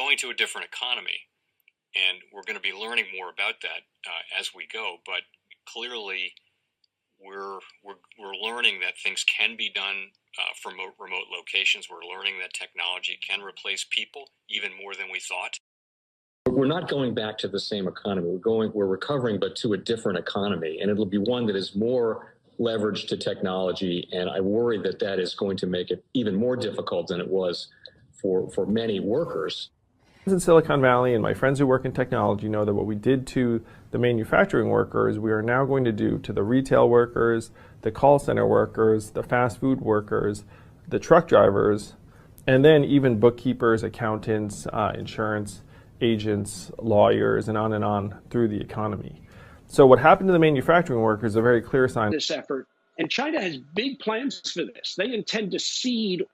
going to a different economy, and we're going to be learning more about that as we go. But clearly, we're learning that things can be done from remote locations. We're learning that technology can replace people even more than we thought. We're not going back to the same economy. We're recovering, but to a different economy, and it'll be one that is more leveraged to technology. And I worry that that is going to make it even more difficult than it was for many workers. In Silicon Valley, and my friends who work in technology know that what we did to the manufacturing workers, we are now going to do to the retail workers, the call center workers, the fast food workers, the truck drivers, and then even bookkeepers, accountants, insurance agents, lawyers, and on through the economy. So what happened to the manufacturing workers is a very clear sign. This effort. And China has big plans for this. They intend to seed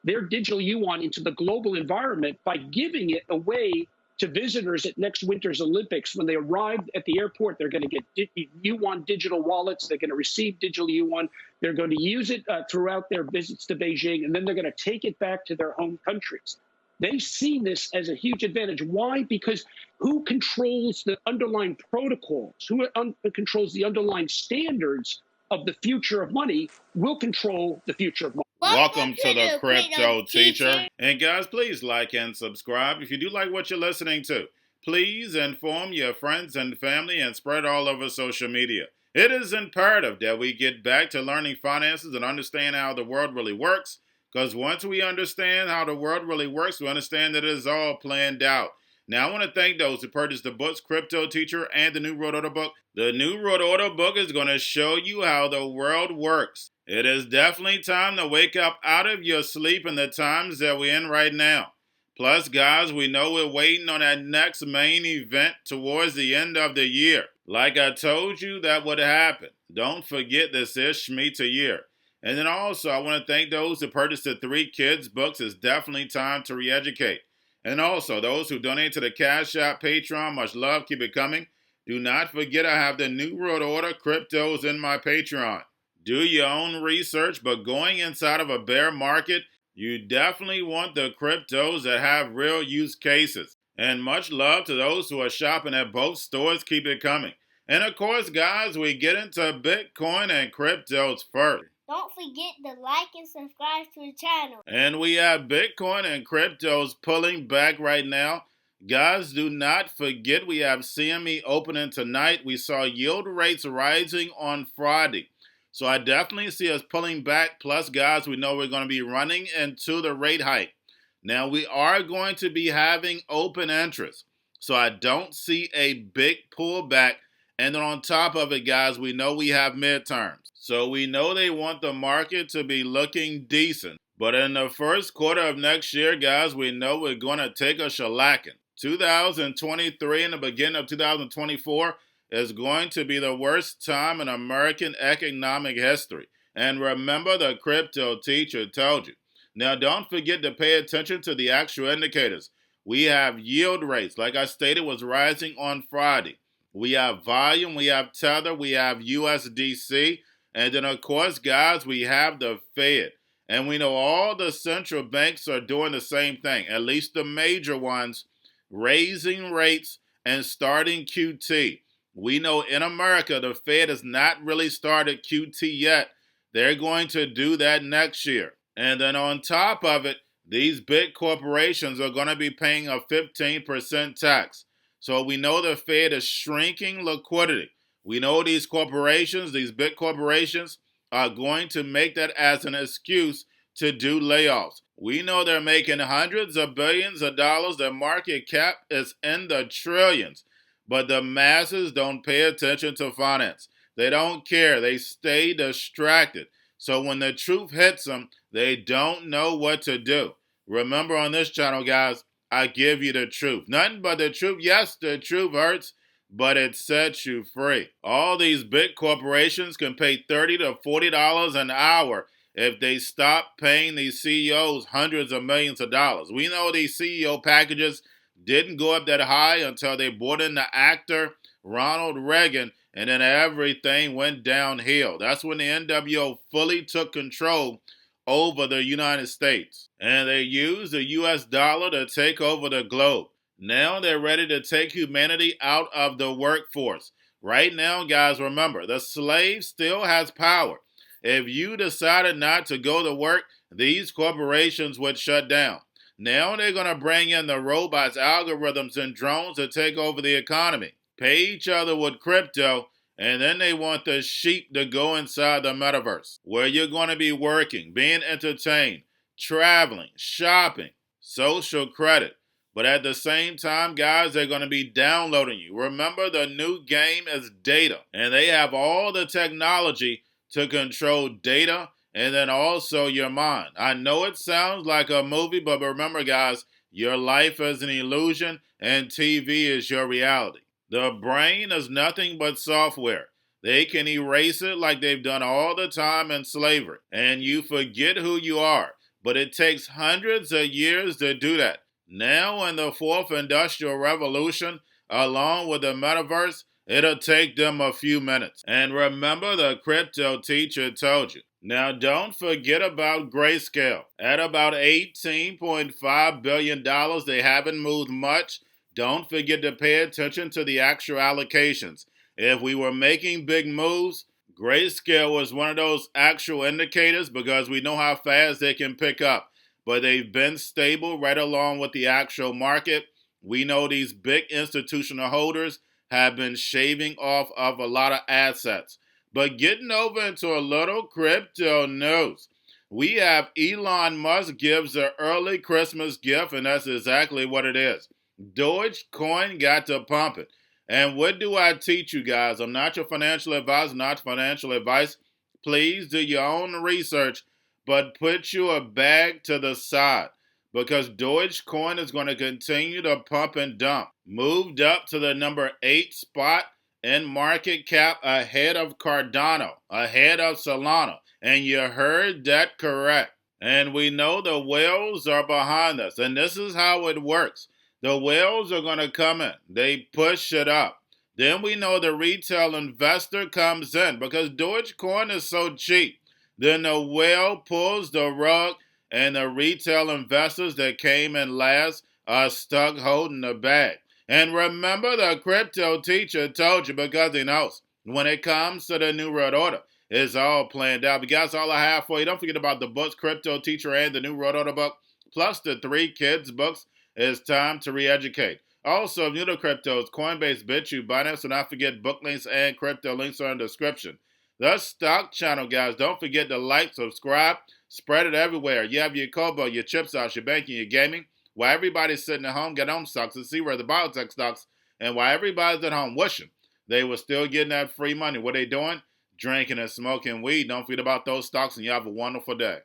their digital yuan into the global environment by giving it away to visitors at next winter's Olympics. When they arrive at the airport, they're going to get yuan digital wallets. They're going to receive digital yuan. They're going to use it throughout their visits to Beijing, and then they're going to take it back to their home countries. They see this as a huge advantage. Why? Because who controls the underlying protocols, who controls the underlying standards of the future of money will control the future of money. Welcome to the Crypto Teacher. And guys, please like and subscribe. If you do like what you're listening to, please inform your friends and family and spread all over social media. It is imperative that we get back to learning finances and understand how the world really works. Because once we understand how the world really works, we understand that it is all planned out. Now, I want to thank those who purchased the books, Cryptoteacher and the new Road Order book. The new Road Order book is going to show you how the world works. It is definitely time to wake up out of your sleep in the times that we're in right now. Plus, guys, we know we're waiting on that next main event towards the end of the year. Like I told you, that would happen. Don't forget this is Shemitah year. And then also, I want to thank those who purchased the 3 Kids books. It's definitely time to re-educate. And also, those who donate to the Cash App, Patreon, much love, keep it coming. Do not forget I have the new World Order cryptos in my Patreon. Do your own research, but going inside of a bear market, you definitely want the cryptos that have real use cases. And much love to those who are shopping at both stores, keep it coming. And of course, guys, we get into Bitcoin and cryptos first. Don't forget to like and subscribe to the channel. And we have Bitcoin and cryptos pulling back right now. Guys, do not forget we have CME opening tonight. We saw yield rates rising on Friday. So I definitely see us pulling back. Plus, guys, we know we're going to be running into the rate hike. Now, we are going to be having open interest. So I don't see a big pullback. And then on top of it, guys, we know we have midterms. So we know they want the market to be looking decent. But in the first quarter of next year, guys, we know we're going to take a shellacking. 2023 and the beginning of 2024 is going to be the worst time in American economic history. And remember, the Crypto Teacher told you. Now, don't forget to pay attention to the actual indicators. We have yield rates, like I stated, was rising on Friday. We have volume, we have Tether, we have USDC, and then, of course, guys, we have the Fed. And we know all the central banks are doing the same thing, at least the major ones, raising rates and starting QT. We know in America, the Fed has not really started QT yet. They're going to do that next year. And then on top of it, these big corporations are going to be paying a 15% tax. So we know the Fed is shrinking liquidity. We know these corporations, these big corporations, are going to make that as an excuse to do layoffs. We know they're making hundreds of billions of dollars. Their market cap is in the trillions. But the masses don't pay attention to finance. They don't care. They stay distracted. So when the truth hits them, they don't know what to do. Remember on this channel, guys, I give you the truth. Nothing but the truth. Yes, the truth hurts, but it sets you free. All these big corporations can pay $30 to $40 an hour if they stop paying these CEOs hundreds of millions of dollars. We know these CEO packages didn't go up that high until they brought in the actor Ronald Reagan, and then everything went downhill. That's when the NWO fully took control over the United States. And they used the US dollar to take over the globe. Now they're ready to take humanity out of the workforce. Right now, guys, remember, the slave still has power. If you decided not to go to work, these corporations would shut down. Now they're going to bring in the robots, algorithms, and drones to take over the economy. Pay each other with crypto, and then they want the sheep to go inside the metaverse, where you're going to be working, being entertained, traveling, shopping, social credit. But at the same time, guys, they're going to be downloading you. Remember, the new game is data, and they have all the technology to control data and then also your mind. I know it sounds like a movie, but remember, guys, your life is an illusion and TV is your reality. The brain is nothing but software. They can erase it like they've done all the time in slavery, and you forget who you are. But it takes hundreds of years to do that. Now in the fourth industrial revolution, along with the metaverse, it'll take them a few minutes. And remember, the crypto teacher told you. Now don't forget about Grayscale. At about $18.5 billion, they haven't moved much. Don't forget to pay attention to the actual allocations. If we were making big moves, Grayscale was one of those actual indicators because we know how fast they can pick up. But they've been stable right along with the actual market. We know these big institutional holders have been shaving off of a lot of assets. But getting over into a little crypto news, we have Elon Musk gives an early Christmas gift, and that's exactly what it is. Dogecoin got to pump it. And what do I teach you guys? I'm not your financial advisor, not financial advice. Please do your own research, but put you a bag to the side because Dogecoin is going to continue to pump and dump. Moved up to the number 8 spot in market cap ahead of Cardano, ahead of Solana. And you heard that correct. And we know the whales are behind us. And this is how it works. The whales are going to come in. They push it up. Then we know the retail investor comes in because Dogecoin is so cheap. Then the whale pulls the rug and the retail investors that came in last are stuck holding the bag. And remember, the crypto teacher told you because he knows when it comes to the New World Order, it's all planned out. But guys, all I have for you, don't forget about the books, Crypto Teacher and the New World Order book, plus the 3 kids books. It's time to re-educate. Also, if you're new to cryptos, Coinbase, Bitrue, Binance, do not forget book links and crypto links are in the description. The stock channel, guys, don't forget to like, subscribe, spread it everywhere. You have your Kobo, your chips out, your banking, your gaming. While everybody's sitting at home, get home stocks and see where the biotech stocks. And while everybody's at home wishing they were still getting that free money, what they doing? Drinking and smoking weed. Don't forget about those stocks, and you have a wonderful day.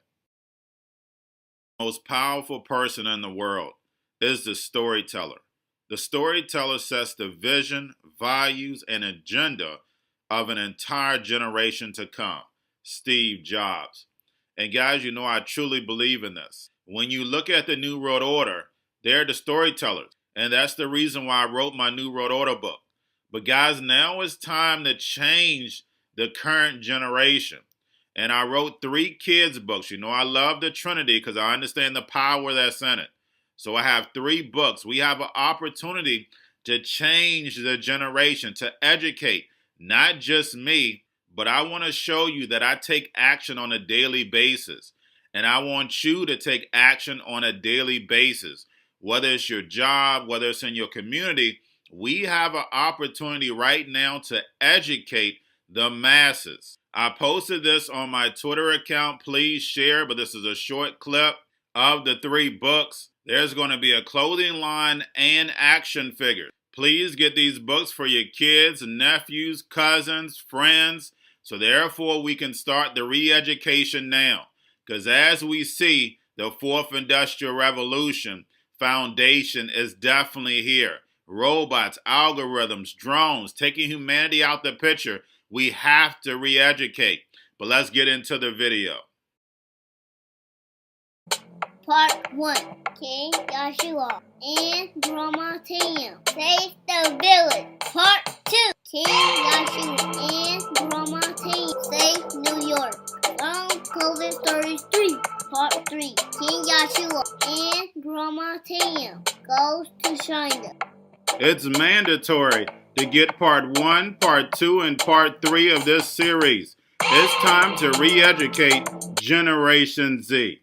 Most powerful person in the world is the storyteller. The storyteller sets the vision, values, and agenda of an entire generation to come. Steve Jobs. And guys, you know I truly believe in this. When you look at the New World Order, they're the storytellers. And that's the reason why I wrote my New World Order book. But guys, now it's time to change the current generation. And I wrote 3 kids books. You know I love the Trinity because I understand the power that's in it. So I have 3 books. We have an opportunity to change the generation, to educate, not just me, but I want to show you that I take action on a daily basis. And I want you to take action on a daily basis. Whether it's your job, whether it's in your community, we have an opportunity right now to educate the masses. I posted this on my Twitter account. Please share, but this is a short clip of the 3 books. There's going to be a clothing line and action figures. Please get these books for your kids, nephews, cousins, friends, so therefore we can start the re-education now. Because as we see, the 4th Industrial Revolution foundation is definitely here. Robots, algorithms, drones, taking humanity out the picture. We have to re-educate. But let's get into the video. Part 1. King Joshua and Drama Team save the village. Part 2. King Joshua and Drama Team save New York from COVID-33. Joshua and Grandma Tam goes to China. It's mandatory to get part 1, part 2, and part 3 of this series. It's time to re-educate Generation Z.